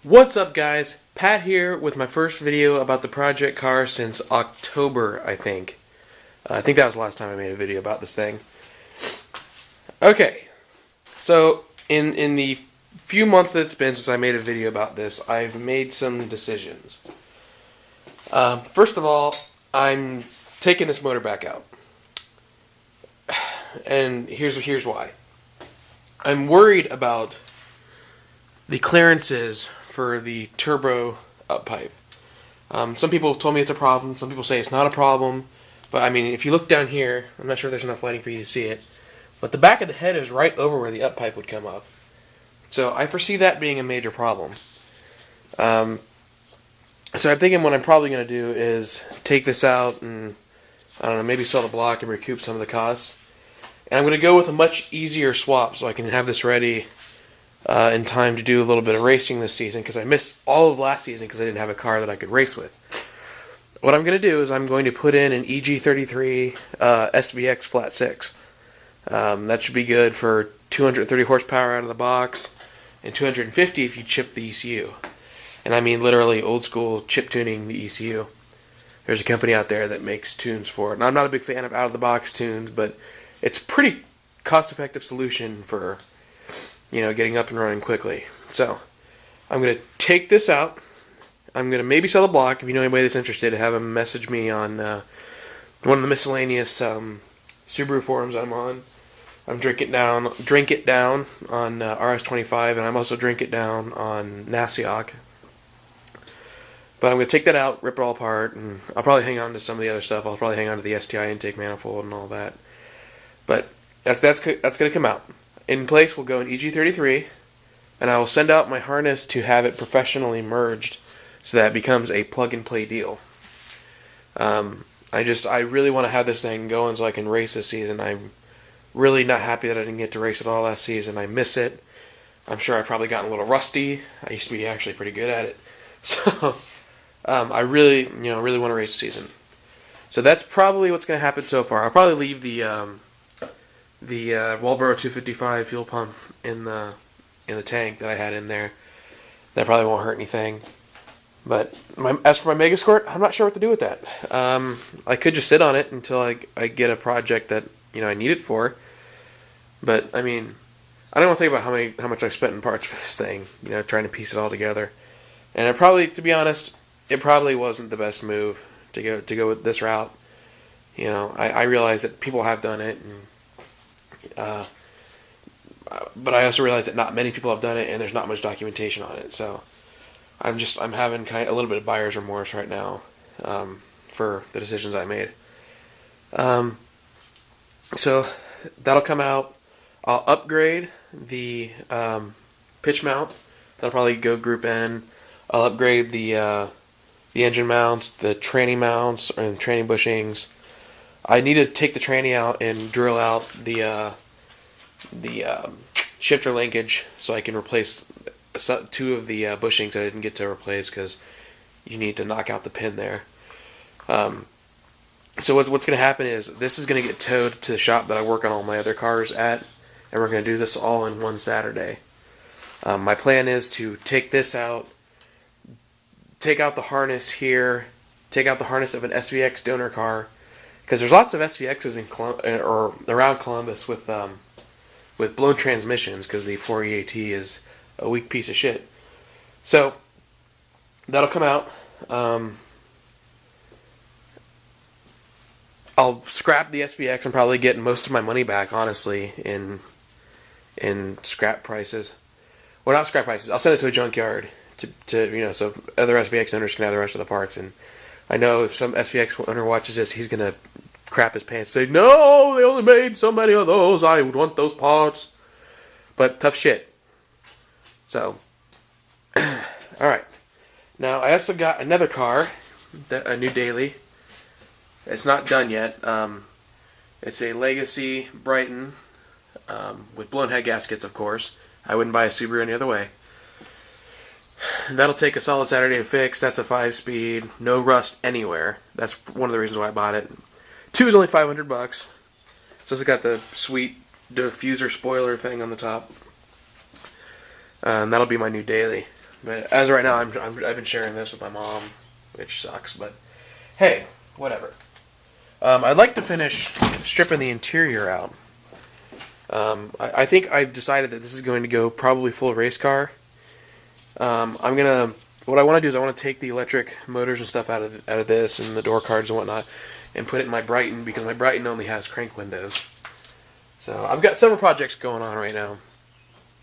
What's up, guys? Pat here with my first video about the project car since October, I think. I think that was the last time I made a video about this thing. Okay, so in the few months that it's been since I made a video about this, I've made some decisions. First of all, I'm taking this motor back out. And here's why. I'm worried about the clearances for the turbo up pipe. Some people have told me it's a problem. Some people say it's not a problem. But I mean, if you look down here, I'm not sure if there's enough lighting for you to see it, but the back of the head is right over where the up pipe would come up. So I foresee that being a major problem. So I'm thinking what I'm probably going to do is take this out and, I don't know, maybe sell the block and recoup some of the costs. And I'm going to go with a much easier swap so I can have this ready in time to do a little bit of racing this season, because I missed all of last season because I didn't have a car that I could race with. What I'm going to do is I'm going to put in an EG33 SVX flat 6. That should be good for 230 horsepower out of the box and 250 if you chip the ECU. And I mean literally old school chip tuning the ECU. There's a company out there that makes tunes for it. And I'm not a big fan of out of the box tunes, but it's a pretty cost effective solution for, you know, getting up and running quickly. So I'm going to take this out. I'm going to maybe sell the block. If you know anybody that's interested, have them message me on one of the miscellaneous Subaru forums I'm on. I'm Drink It Down on RS25, and I'm also Drink It Down on Nasiok. But I'm going to take that out, rip it all apart, and I'll probably hang on to some of the other stuff. I'll probably hang on to the STI intake manifold and all that. But that's going to come out. In place, we'll go an EG33, and I will send out my harness to have it professionally merged so that it becomes a plug-and-play deal. I really want to have this thing going so I can race this season. I'm really not happy that I didn't get to race it all last season. I miss it. I'm sure I've probably gotten a little rusty. I used to be actually pretty good at it. So I really want to race the season. So that's probably what's going to happen so far. I'll probably leave the Walbro 255 fuel pump in the tank that I had in there. That probably won't hurt anything. But as for my Megasquirt, I'm not sure what to do with that. I could just sit on it until I get a project that I need it for. But I mean, I don't want to think about how much I spent in parts for this thing. Trying to piece it all together. And it probably, to be honest, it probably wasn't the best move to go with this route. I realize that people have done it, and but I also realize that not many people have done it, and there's not much documentation on it. So I'm having kind of a little bit of buyer's remorse right now for the decisions I made. So that'll come out. I'll upgrade the pitch mount. That'll probably go Group N. I'll upgrade the engine mounts, the tranny mounts, and tranny bushings. I need to take the tranny out and drill out the shifter linkage so I can replace two of the bushings that I didn't get to replace because you need to knock out the pin there. So what's going to happen is this is going to get towed to the shop that I work on all my other cars at, and we're going to do this all in one Saturday. My plan is to take this out, take out the harness here, take out the harness of an SVX donor car, because there's lots of SVXs in or around Columbus with blown transmissions because the 4EAT is a weak piece of shit. So that'll come out. I'll scrap the SVX and probably get most of my money back, honestly, in scrap prices. Well, not scrap prices. I'll send it to a junkyard to so other SVX owners can have the rest of the parts. And I know if some SVX owner watches this, he's gonna crap his pants, say, "No, they only made so many of those. I would want those parts." But tough shit. So, all right. Now I also got another car, a new daily. It's not done yet. It's a Legacy Brighton with blown head gaskets, of course. I wouldn't buy a Subaru any other way. That'll take a solid Saturday to fix. That's a 5-speed, no rust anywhere. That's one of the reasons why I bought it. 2 is only $500. So it's got the sweet diffuser spoiler thing on the top. That'll be my new daily. But as of right now, I've been sharing this with my mom, which sucks. But hey, whatever. I'd like to finish stripping the interior out. I think I've decided that this is going to go probably full race car. What I want to do is I want to take the electric motors and stuff out of this and the door cards and whatnot, and put it in my Brighton because my Brighton only has crank windows. So I've got several projects going on right now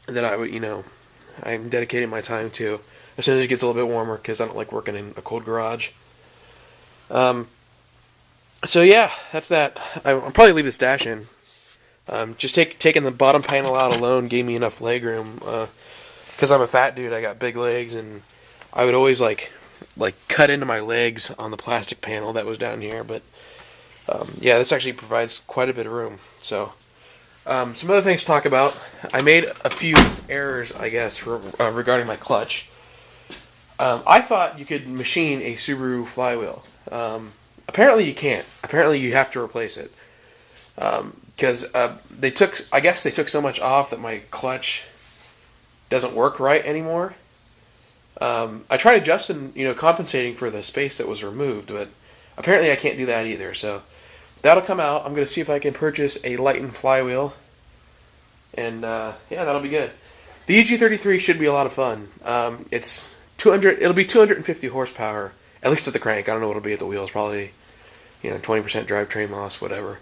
that I'm dedicating my time to as soon as it gets a little bit warmer because I don't like working in a cold garage. So yeah, that's that. I'll probably leave this dash in. Just taking the bottom panel out alone gave me enough leg room. Because I'm a fat dude, I got big legs, and I would always like cut into my legs on the plastic panel that was down here. But yeah, this actually provides quite a bit of room. So some other things to talk about. I made a few errors, I guess, regarding my clutch. I thought you could machine a Subaru flywheel. Apparently you can't. Apparently you have to replace it. Because they took so much off that my clutch doesn't work right anymore. I tried adjusting, compensating for the space that was removed, but apparently I can't do that either. So that'll come out. I'm going to see if I can purchase a Lighten flywheel, and yeah, that'll be good. The EG33 should be a lot of fun. It's 200. It'll be 250 horsepower, at least at the crank. I don't know what it'll be at the wheels. Probably, 20% drivetrain loss, whatever.